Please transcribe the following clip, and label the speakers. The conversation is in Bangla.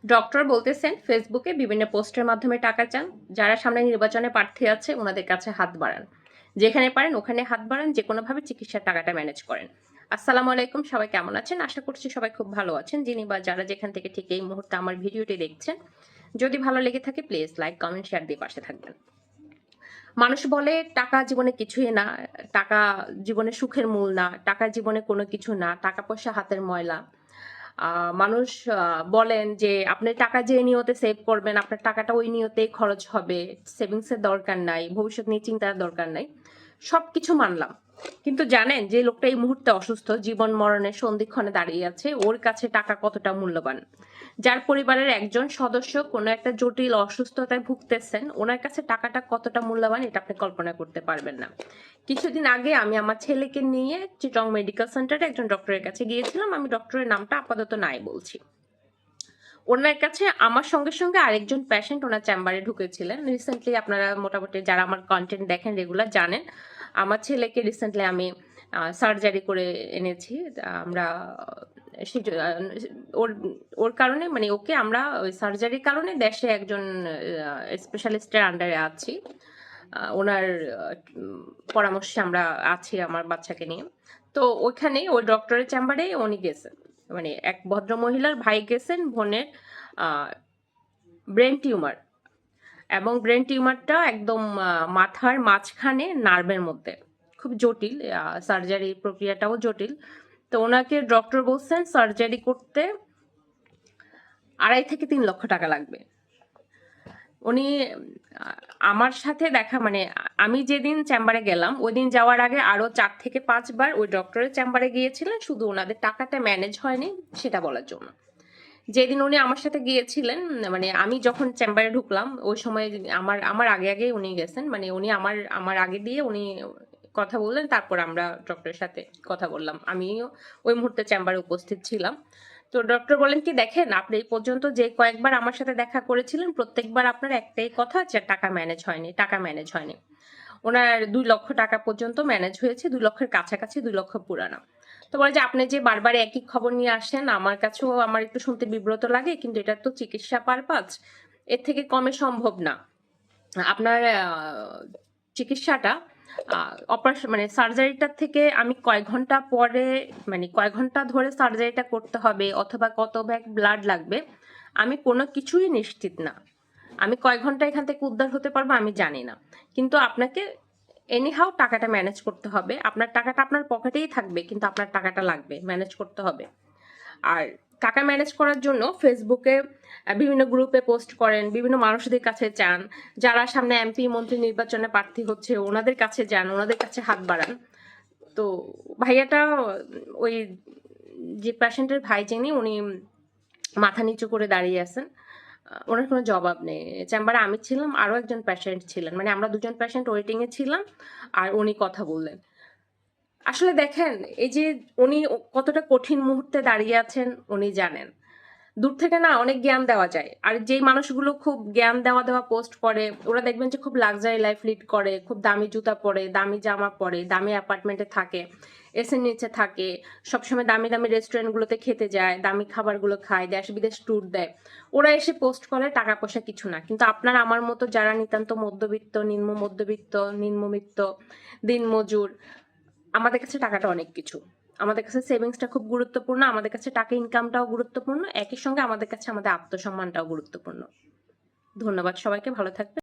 Speaker 1: ডক্টর বলতেছেন ফেসবুকে বিভিন্ন পোস্টের মাধ্যমে টাকা চান। যারা সামনে নির্বাচনে প্রার্থী আছে ওনাদের কাছে হাত বাড়ান, যেখানে পারেন ওখানে হাত বাড়ান, যে কোনোভাবে চিকিৎসার টাকাটা ম্যানেজ করেন। আসসালামু আলাইকুম, সবাই কেমন আছেন? আশা করছি সবাই খুব ভালো আছেন। যিনি বা যারা যেখান থেকে ঠিক এই মুহূর্তে আমার ভিডিওটি দেখছেন, যদি ভালো লেগে থাকে প্লিজ লাইক কমেন্ট শেয়ার দিয়ে পাশে থাকবেন। মানুষ বলে টাকা জীবনে কিছুই না, টাকা জীবনে সুখের মূল না, টাকা জীবনে কোনো কিছু না, টাকা পয়সা হাতের ময়লা। মানুষ বলেন যে আপনি টাকা যে নিয়তে সেভ করবেন আপনার টাকাটা ওই নিয়তেই খরচ হবে, সেভিংসের দরকার নাই, ভবিষ্যৎ নিয়ে চিন্তার দরকার নাই। সবকিছু মানলাম, কিন্তু জানেন যে লোকটা এই মুহূর্তে অসুস্থ, জীবন মরণের সন্ধিক্ষণে দাঁড়িয়ে আছে, ওর কাছে টাকা কতটা মূল্যবান? যার পরিবারের একজন সদস্য কোনো একটা জটিল অসুস্থতায় ভুগতেছেন, ওনার কাছে টাকাটা কতটা মূল্যবান এটা আপনি কল্পনা করতে পারবেন না। কিছুদিন আগে আমি আমার ছেলেকে নিয়ে চিটং মেডিকেল সেন্টারে একজন ডক্টরের কাছে গিয়েছিলাম। আমি ডক্টরের নামটা আপাতত নাই বলছি। ওনার কাছে আমার সঙ্গে সঙ্গে আরেকজন পেশেন্ট ওনার চেম্বারে ঢুকেছিলেন। রিসেন্টলি আপনারা মোটামুটি যারা আমার কন্টেন্ট দেখেন রেগুলার জানেন, আমার ছেলেকে রিসেন্টলি আমি সার্জারি করে এনেছি। আমরা ওর ওর কারণে মানে ওকে আমরা ওই সার্জারির কারণে দেশে একজন স্পেশালিস্টের আন্ডারে আছি। ওনার পরামর্শে আমরা আছি আমার বাচ্চাকে নিয়ে। তো ওইখানে ওই ডক্টরের চেম্বারে উনি গেছেন, মানে এক ভদ্র মহিলার ভাই গেছেন, বোনের ব্রেন টিউমার, এবং ব্রেন টিউমারটা একদম মাথার মাঝখানে নার্ভের মধ্যে, খুব জটিল। সার্জারি প্রক্রিয়াটাও জটিল। তো ওনাকে ডক্টর বলছেন সার্জারি করতে 2.5 থেকে 3 লক্ষ টাকা লাগবে। উনি আমার সাথে দেখা মানে আমি যেদিন চেম্বারে গেলাম ওই দিন যাওয়ার আগে আরো 4 থেকে 5 বার ওই ডক্টরের চেম্বারে গিয়েছিলেন, শুধু ওনাদের টাকাটা ম্যানেজ হয়নি সেটা বলার জন্য। যেদিন উনি আমার সাথে গিয়েছিলেন, মানে আমি যখন চেম্বারে ঢুকলাম ওই সময় আমার আমার আগে আগে উনি গেছেন, মানে উনি আমার আমার আগে দিয়ে উনি কথা বললেন, তারপর আমরা ডক্টরের সাথে কথা বললাম। আমিও ওই মুহূর্তে চেম্বারে উপস্থিত ছিলাম। তো ডক্টর বলেন কি, দেখেন আপনি এই পর্যন্ত যে কয়েকবার আমার সাথে দেখা করেছিলেন প্রত্যেকবার আপনার একটাই কথা যে টাকা ম্যানেজ হয়নি, টাকা ম্যানেজ হয়নি। ওনার 2 লক্ষ টাকা পর্যন্ত ম্যানেজ হয়েছে, 2 লক্ষের কাছাকাছি, 2 লক্ষ পুরানো। তো বলে যে আপনি যে বারবার একই খবর নিয়ে আসেন, আমার কাছেও আমার একটু শুনতে বিব্রত লাগে, কিন্তু এটা তো চিকিৎসা পারপাস, এর থেকে কমে সম্ভব না। আপনার চিকিৎসাটা অপারেশন মানে সার্জারিটার থেকে আমি কয়েক ঘন্টা পরে, মানে কয়েক ঘন্টা ধরে সার্জারিটা করতে হবে অথবা কত ব্যাগ ব্লাড লাগবে, আমি কোনো কিছুই নিশ্চিত না। আমি কয়েক ঘন্টা এখান থেকে উদ্ধার হতে পারবো আমি জানি না, কিন্তু আপনাকে এনিহাও টাকাটা ম্যানেজ করতে হবে। আপনার টাকাটা আপনার পকেটেই থাকবে, কিন্তু আপনার টাকাটা লাগবে, ম্যানেজ করতে হবে। আর টাকা ম্যানেজ করার জন্য ফেসবুকে বিভিন্ন গ্রুপে পোস্ট করেন, বিভিন্ন মানুষদের কাছে চান, যারা সামনে এমপি মন্ত্রী নির্বাচনে প্রার্থী হচ্ছে ওনাদের কাছে যান, ওনাদের কাছে হাত বাড়ান। তো ভাইয়াটা ওই যে পেশেন্টের ভাই যিনি, উনি মাথা নিচু করে দাঁড়িয়ে আছেন, ওনার কোনো জবাব নেই। চেম্বারে আমি ছিলাম, আরো একজন পেশেন্ট ছিলেন, মানে আমরা দুজন পেশেন্ট ওয়েটিং এ ছিলাম, আর উনি কথা বললেন। আসলে দেখেন এই যে উনি কতটা কঠিন মুহূর্তে দাঁড়িয়ে আছেন উনি জানেন। দূর থেকে না অনেক জ্ঞান দেওয়া যায়, আর যেই মানুষগুলো খুব জ্ঞান দেওয়া দেওয়া পোস্ট করে ওরা দেখবেন যে খুব লাক্সারি লাইফ লিড করে, খুব দামি জুতা পরে, দামি জামা পরে, দামি অ্যাপার্টমেন্টে থাকে, এসির নিচে থাকে, সবসময় দামি দামি রেস্টুরেন্টগুলোতে খেতে যায়, দামি খাবারগুলো খায়, দেশ বিদেশ ট্যুর দেয়। ওরা এসে পোস্ট করে টাকা পয়সা কিছু না, কিন্তু আপনার আমার মতো যারা নিতান্ত মধ্যবিত্ত, নিম্ন মধ্যবিত্ত, নিম্নবিত্ত, দিনমজুর, আমাদের কাছে টাকাটা অনেক কিছু। আমাদের কাছে সেভিংসটা খুব গুরুত্বপূর্ণ, আমাদের কাছে টাকা ইনকামটাও গুরুত্বপূর্ণ, একই সঙ্গে আমাদের কাছে আমাদের আত্মসম্মানটাও গুরুত্বপূর্ণ। ধন্যবাদ সবাইকে, ভালো থাকবেন।